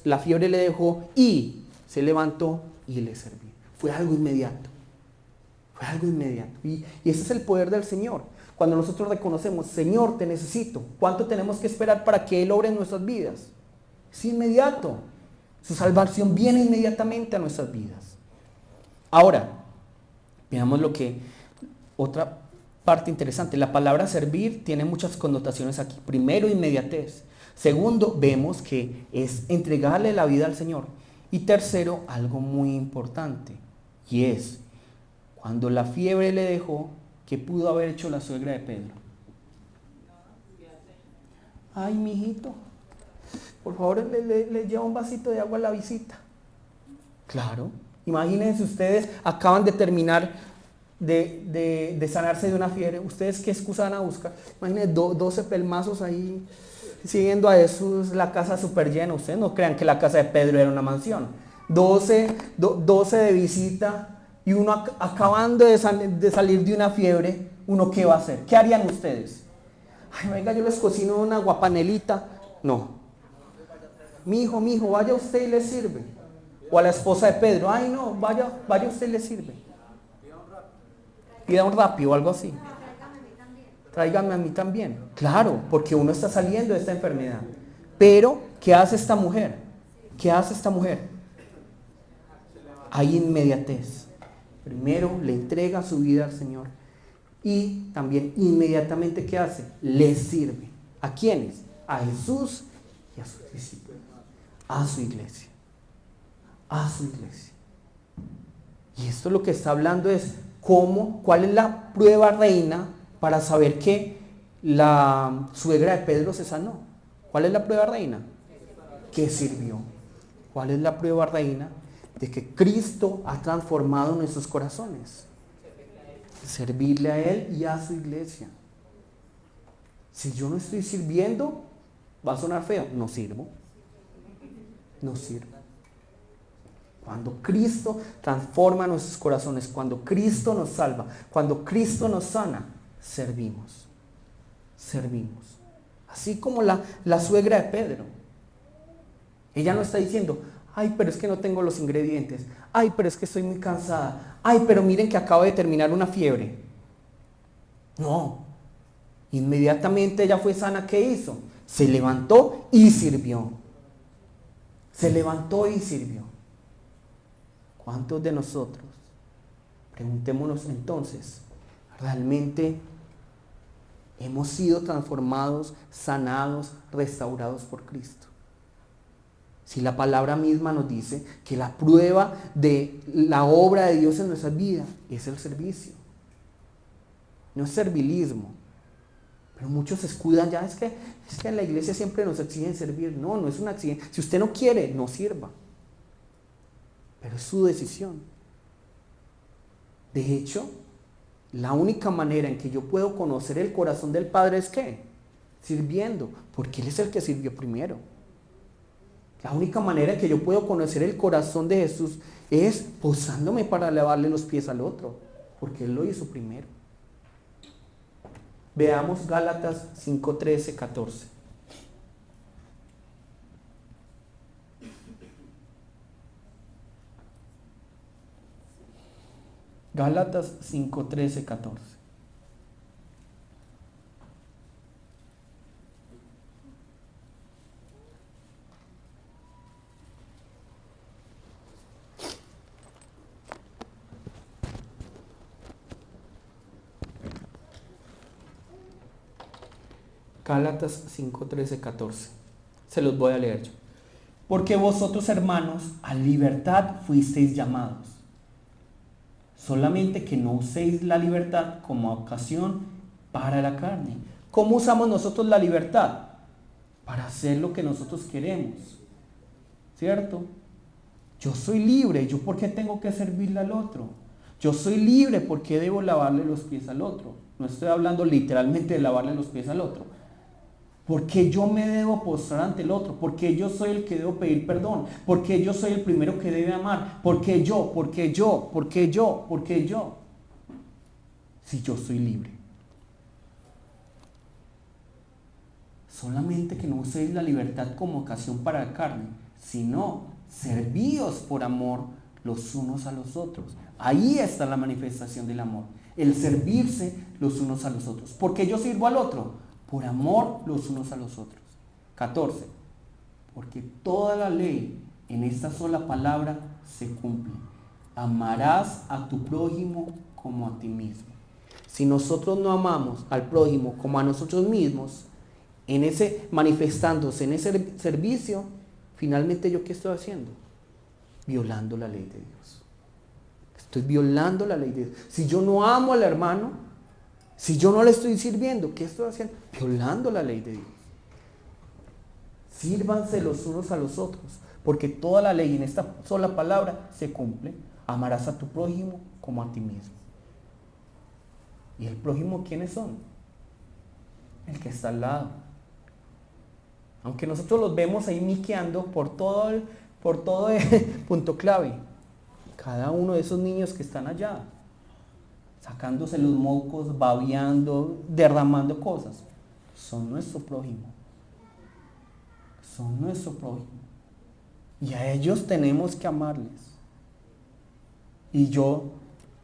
Speaker 1: la fiebre le dejó y se levantó y le serví. Fue algo inmediato. Fue algo inmediato. Y ese es el poder del Señor. Cuando nosotros reconocemos, Señor, te necesito. ¿Cuánto tenemos que esperar para que Él obre en nuestras vidas? Es inmediato. Su salvación viene inmediatamente a nuestras vidas. Ahora, veamos otra parte interesante. La palabra servir tiene muchas connotaciones aquí. Primero, inmediatez. Segundo, vemos que es entregarle la vida al Señor. Y tercero, algo muy importante, y es, cuando la fiebre le dejó, ¿qué pudo haber hecho la suegra de Pedro? Ay, mijito, por favor le lleva un vasito de agua a la visita. Claro, imagínense ustedes, acaban de terminar de sanarse de una fiebre. ¿Ustedes qué excusa van a buscar? Imagínense 12 pelmazos ahí siguiendo a Jesús, la casa súper llena. Ustedes no crean que la casa de Pedro era una mansión. 12 de visita y uno acabando de salir de una fiebre. ¿Uno qué va a hacer? ¿Qué harían ustedes? Ay, venga, yo les cocino una aguapanelita. No. Mi hijo, vaya usted y le sirve. O a la esposa de Pedro, ay no, vaya usted y le sirve. Pida un Rappi o algo así. Tráigame a mí también. Claro, porque uno está saliendo de esta enfermedad. Pero, ¿qué hace esta mujer? ¿Qué hace esta mujer? Hay inmediatez. Primero le entrega su vida al Señor. Y también inmediatamente, ¿qué hace? Le sirve. ¿A quiénes? A Jesús y a sus discípulos. A su iglesia. A su iglesia. Y esto lo que está hablando es cuál es la prueba reina para saber que la suegra de Pedro se sanó. ¿Cuál es la prueba reina? Que sirvió. ¿Cuál es la prueba reina? De que Cristo ha transformado nuestros corazones. Servirle a Él y a su iglesia. Si yo no estoy sirviendo, va a sonar feo, no sirvo. No sirvo. Cuando Cristo transforma nuestros corazones, cuando Cristo nos salva, cuando Cristo nos sana, servimos. Servimos. Así como la suegra de Pedro. Ella no está diciendo, ay, pero es que no tengo los ingredientes. Ay, pero es que estoy muy cansada. Ay, pero miren que acabo de terminar una fiebre. No. Inmediatamente ella fue sana, ¿qué hizo? Se levantó y sirvió. Se levantó y sirvió. ¿Cuántos de nosotros Preguntémonos entonces, ¿realmente hemos sido transformados, sanados, restaurados por Cristo? Si la palabra misma nos dice que la prueba de la obra de Dios en nuestra vida es el servicio, no es servilismo. Pero muchos se escudan ya, es que en la iglesia siempre nos exigen servir. No, no es un accidente. Si usted no quiere, no sirva. Pero es su decisión. De hecho, la única manera en que yo puedo conocer el corazón del Padre es ¿qué? Sirviendo, porque Él es el que sirvió primero. La única manera en que yo puedo conocer el corazón de Jesús es posándome para lavarle los pies al otro, porque Él lo hizo primero. Veamos Gálatas 5, 13, 14. Gálatas 5, 13, 14. Gálatas 5, 13, 14. Se los voy a leer yo. Porque vosotros, hermanos, a libertad fuisteis llamados. Solamente que no uséis la libertad como ocasión para la carne. ¿Cómo usamos nosotros la libertad? Para hacer lo que nosotros queremos. ¿Cierto? Yo soy libre. ¿Yo por qué tengo que servirle al otro? Yo soy libre. ¿Por qué debo lavarle los pies al otro? No estoy hablando literalmente de lavarle los pies al otro. Porque yo me debo postrar ante el otro, porque yo soy el que debo pedir perdón, porque yo soy el primero que debe amar, porque yo. Si yo soy libre. Solamente que no uséis la libertad como ocasión para la carne, sino servíos por amor los unos a los otros. Ahí está la manifestación del amor, el servirse los unos a los otros. ¿Por qué yo sirvo al otro? Por amor los unos a los otros. 14. Porque toda la ley en esta sola palabra se cumple. Amarás a tu prójimo como a ti mismo. Si nosotros no amamos al prójimo como a nosotros mismos, en ese manifestándose en ese servicio, finalmente ¿yo qué estoy haciendo? Violando la ley de Dios. Estoy violando la ley de Dios. Si yo no amo al hermano, si yo no le estoy sirviendo, ¿qué estoy haciendo? Violando la ley de Dios. Sírvanse los unos a los otros, porque toda la ley en esta sola palabra se cumple. Amarás a tu prójimo como a ti mismo. ¿Y el prójimo quiénes son? El que está al lado. Aunque nosotros los vemos ahí miqueando por todo el punto clave. Cada uno de esos niños que están allá, sacándose los mocos, babeando, derramando cosas, son nuestro prójimo. Son nuestro prójimo. Y a ellos tenemos que amarles. Y yo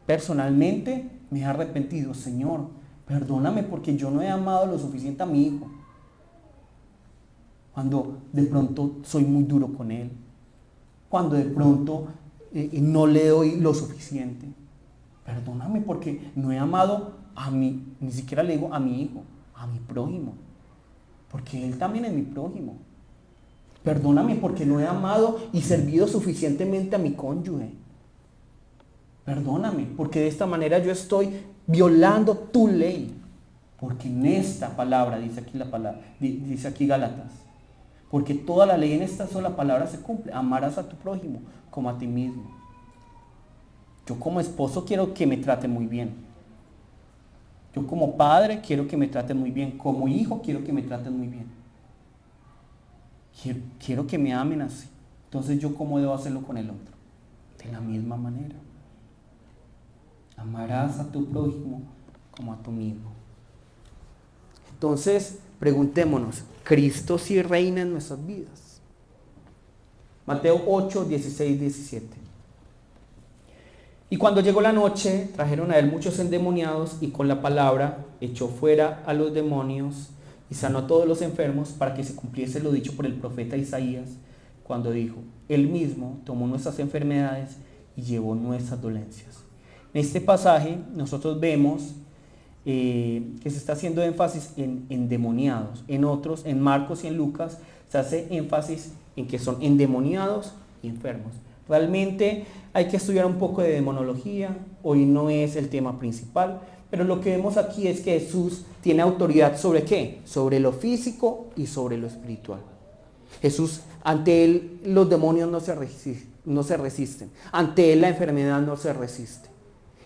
Speaker 1: personalmente me he arrepentido. Señor, perdóname porque yo no he amado lo suficiente a mi hijo. Cuando de pronto soy muy duro con él. Cuando de pronto no le doy lo suficiente. Perdóname porque no he amado a mí, ni siquiera le digo a mi hijo, a mi prójimo. Porque él también es mi prójimo. Perdóname porque no he amado y servido suficientemente a mi cónyuge. Perdóname porque de esta manera yo estoy violando tu ley. Porque en esta palabra, dice aquí Gálatas, porque toda la ley en esta sola palabra se cumple. Amarás a tu prójimo como a ti mismo. Yo como esposo quiero que me traten muy bien. Yo como padre quiero que me traten muy bien. Como hijo quiero que me traten muy bien. Quiero que me amen así. Entonces yo cómo debo hacerlo con el otro. De la misma manera. Amarás a tu prójimo como a tu mismo. Entonces preguntémonos, ¿Cristo sí reina en nuestras vidas? Mateo 8, 16, 17. Y cuando llegó la noche, trajeron a él muchos endemoniados y con la palabra echó fuera a los demonios y sanó a todos los enfermos para que se cumpliese lo dicho por el profeta Isaías cuando dijo, él mismo tomó nuestras enfermedades y llevó nuestras dolencias. En este pasaje nosotros vemos que se está haciendo énfasis en endemoniados. En otros, en Marcos y en Lucas, se hace énfasis en que son endemoniados y enfermos. Realmente hay que estudiar un poco de demonología, hoy no es el tema principal, pero lo que vemos aquí es que Jesús tiene autoridad ¿sobre qué? Sobre lo físico y sobre lo espiritual. Jesús, ante él los demonios no se resisten, ante él la enfermedad no se resiste.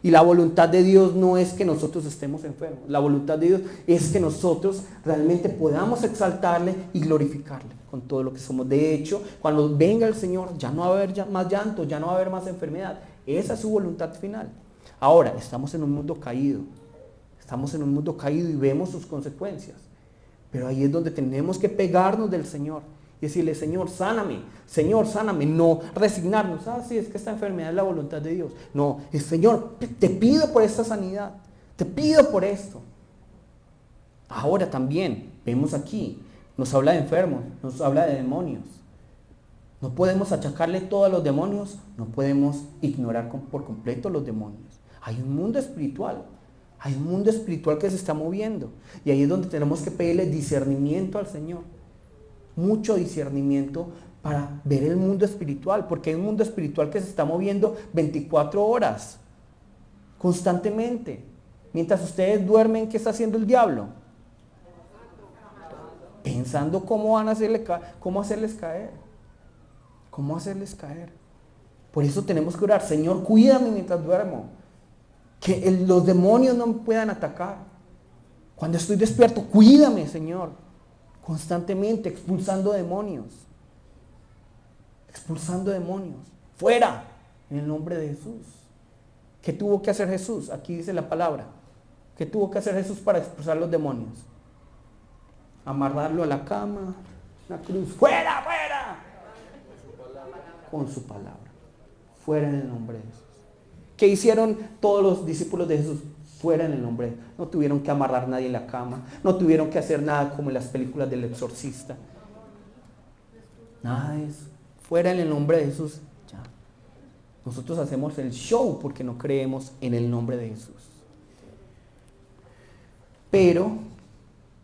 Speaker 1: Y la voluntad de Dios no es que nosotros estemos enfermos, la voluntad de Dios es que nosotros realmente podamos exaltarle y glorificarle con todo lo que somos. De hecho, cuando venga el Señor ya no va a haber más llanto, ya no va a haber más enfermedad. Esa es su voluntad final. Ahora, estamos en un mundo caído, y vemos sus consecuencias. Pero ahí es donde tenemos que pegarnos del Señor y decirle, Señor, sáname, no resignarnos. Sí, es que esta enfermedad es la voluntad de Dios. No, Señor, te pido por esta sanidad, te pido por esto. Ahora también, vemos aquí, nos habla de enfermos, nos habla de demonios. No podemos achacarle todo a los demonios, no podemos ignorar por completo los demonios. Hay un mundo espiritual que se está moviendo. Y ahí es donde tenemos que pedirle discernimiento al Señor. Mucho discernimiento para ver el mundo espiritual, porque hay un mundo espiritual que se está moviendo 24 horas, constantemente. Mientras ustedes duermen, ¿qué está haciendo el diablo? Pensando cómo hacerles caer. Por eso tenemos que orar, Señor, cuídame mientras duermo, que los demonios no me puedan atacar. Cuando estoy despierto, cuídame, Señor. Constantemente expulsando demonios. Fuera, en el nombre de Jesús. ¿Qué tuvo que hacer Jesús? Aquí dice la palabra. ¿Qué tuvo que hacer Jesús para expulsar los demonios? Amarrarlo a la cama, la cruz. ¡Fuera! Con su palabra. Fuera en el nombre de Jesús. ¿Qué hicieron todos los discípulos de Jesús? Fuera en el nombre de Jesús. No tuvieron que amarrar a nadie en la cama. No tuvieron que hacer nada como en las películas del exorcista. Nada de eso. Fuera en el nombre de Jesús. Ya. Nosotros hacemos el show porque no creemos en el nombre de Jesús. Pero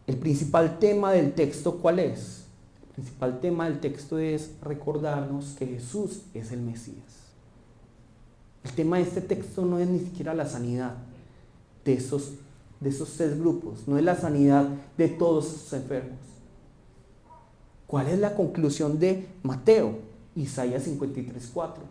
Speaker 1: el principal tema del texto, ¿cuál es? El principal tema del texto es recordarnos que Jesús es el Mesías. El tema de este texto no es ni siquiera la sanidad de esos 3 grupos, no es la sanidad de todos esos enfermos. ¿Cuál es la conclusión de Mateo? Isaías 53:4.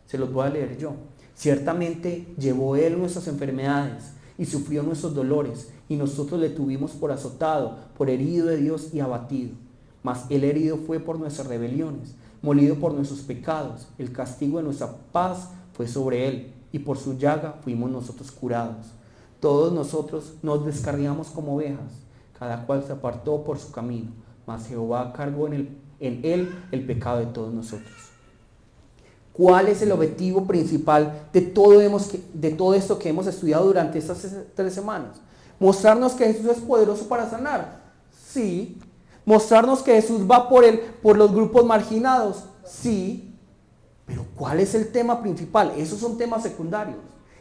Speaker 1: Se los voy a leer yo. Ciertamente llevó él nuestras enfermedades y sufrió nuestros dolores, y nosotros le tuvimos por azotado, por herido de Dios y abatido. Mas el herido fue por nuestras rebeliones, molido por nuestros pecados. El castigo de nuestra paz fue sobre él, y por su llaga fuimos nosotros curados. Todos nosotros nos descarriamos como ovejas, cada cual se apartó por su camino, mas Jehová cargó en él el pecado de todos nosotros. ¿Cuál es el objetivo principal de todo esto que hemos estudiado durante estas 3 semanas? Mostrarnos que Jesús es poderoso para sanar. Sí. Mostrarnos que Jesús va por los grupos marginados. Sí. Pero ¿cuál es el tema principal? Esos son temas secundarios.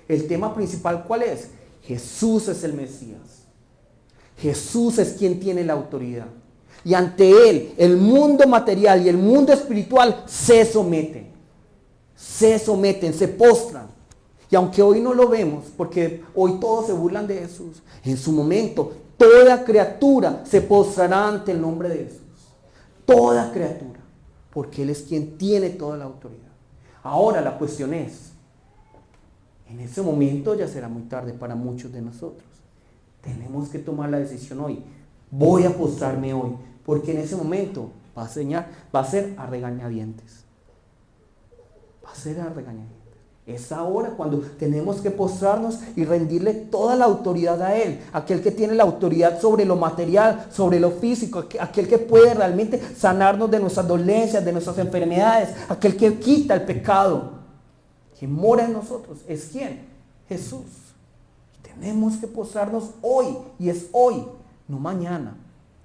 Speaker 1: El tema principal, ¿cuál es? Jesús es el Mesías. Jesús es quien tiene la autoridad. Y ante Él, el mundo material y el mundo espiritual se someten, se postran. Y aunque hoy no lo vemos, porque hoy todos se burlan de Jesús, en su momento toda criatura se postrará ante el nombre de Jesús. Toda criatura, porque Él es quien tiene toda la autoridad. Ahora la cuestión es, en ese momento ya será muy tarde para muchos de nosotros. Tenemos que tomar la decisión hoy. Voy a postrarme hoy, porque en ese momento va a ser a regañadientes. Es ahora cuando tenemos que postrarnos y rendirle toda la autoridad a Él, aquel que tiene la autoridad sobre lo material, sobre lo físico, aquel que puede realmente sanarnos de nuestras dolencias, de nuestras enfermedades, aquel que quita el pecado, que mora en nosotros. ¿Es quién? Jesús. Y tenemos que postrarnos hoy, y es hoy, no mañana.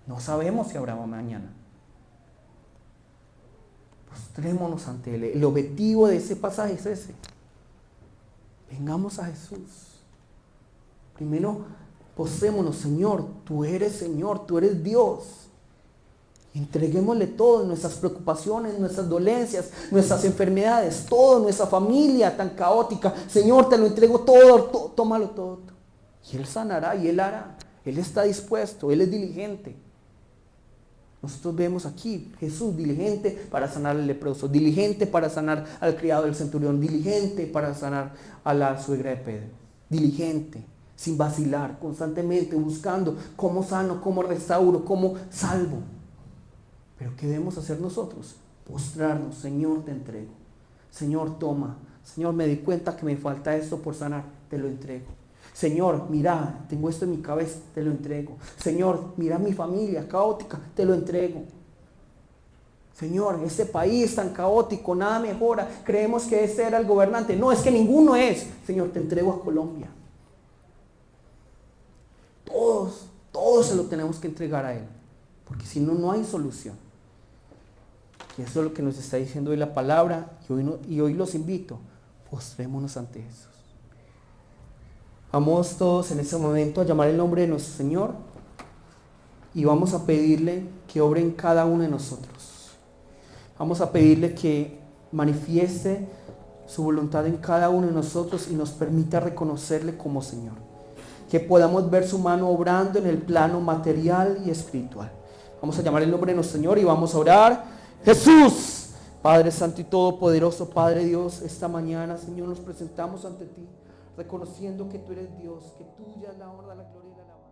Speaker 1: No sabemos si habrá mañana. Postrémonos ante Él. El objetivo de ese pasaje es ese. Vengamos a Jesús. Primero, postrémonos, Señor, tú eres Dios. Entreguémosle todo, nuestras preocupaciones, nuestras dolencias, nuestras enfermedades, todo, nuestra familia tan caótica. Señor, te lo entrego todo, tómalo todo. Y Él sanará y Él hará. Él está dispuesto, Él es diligente. Nosotros vemos aquí Jesús diligente para sanar al leproso, diligente para sanar al criado del centurión, diligente para sanar a la suegra de Pedro. Diligente, sin vacilar, constantemente buscando cómo sano, cómo restauro, cómo salvo. Pero ¿qué debemos hacer nosotros? Postrarnos. Señor, te entrego. Señor, toma. Señor, me di cuenta que me falta esto por sanar, te lo entrego. Señor, mira, tengo esto en mi cabeza, te lo entrego. Señor, mira mi familia caótica, te lo entrego. Señor, este país tan caótico, nada mejora. Creemos que este era el gobernante. No, es que ninguno es. Señor, te entrego a Colombia. Todos se lo tenemos que entregar a Él. Porque si no, no hay solución. Y eso es lo que nos está diciendo hoy la palabra. Y hoy los invito, postrémonos ante Jesús. Vamos todos en ese momento a llamar el nombre de nuestro Señor y vamos a pedirle que obre en cada uno de nosotros. Vamos a pedirle que manifieste su voluntad en cada uno de nosotros y nos permita reconocerle como Señor. Que podamos ver su mano obrando en el plano material y espiritual. Vamos a llamar el nombre de nuestro Señor y vamos a orar. Jesús, Padre Santo y Todopoderoso, Padre Dios, esta mañana, Señor, nos presentamos ante ti, reconociendo que tú eres Dios, que tuya es la honra, la gloria y la alabanza.